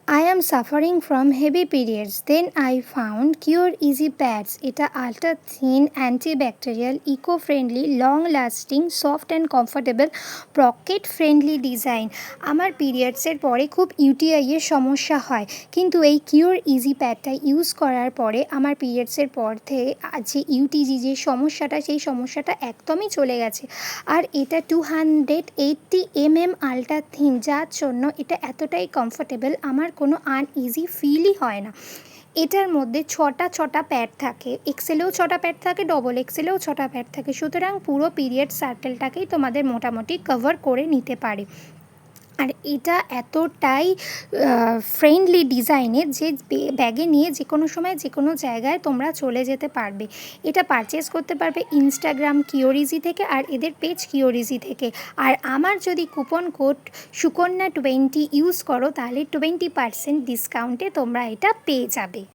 I am suffering from heavy periods. Then I found Cure Easy Pads. এটা ultra thin, antibacterial, eco-friendly, long-lasting, soft and comfortable, pocket-friendly design. আমার পিরিয়ডসের পরে খুব UTI এর সমস্যা হয়, কিন্তু এই কিওর ইজি প্যাডটা ইউজ করার পরে আমার পিরিয়ডসের পর থেকে যে ইউটিজি যে সমস্যাটা, সেই সমস্যাটা একদমই চলে গেছে। আর এটা 280 আল্ট্রা থিন, যার জন্য এটা এতটাই কমফোর্টেবল, আমার কোনো আনইজি ফিলই হয় না। এটার মধ্যে ছটা প্যাড থাকে, এক্সেলেও 6টা প্যাড থাকে, ডবল এক্সেলেও 6টা প্যাড থাকে, সুতরাং পুরো পিরিয়ড সার্কেলটাকেই তোমাদের মোটামুটি কভার করে নিতে পারে। আর এটা এতটাই ফ্রেন্ডলি ডিজাইনের যে ব্যাগে নিয়ে যে কোনো সময় যে কোনো জায়গায় তোমরা চলে যেতে পারবে। এটা পারচেস করতে পারবে ইনস্টাগ্রাম কিওরিজি থেকে আর এদের পেজ কিওরিজি থেকে। আর আমার যদি কুপন কোড সুকন্যা 20 ইউজ করো তাহলে 20% ডিসকাউন্টে তোমরা এটা পেয়ে যাবে।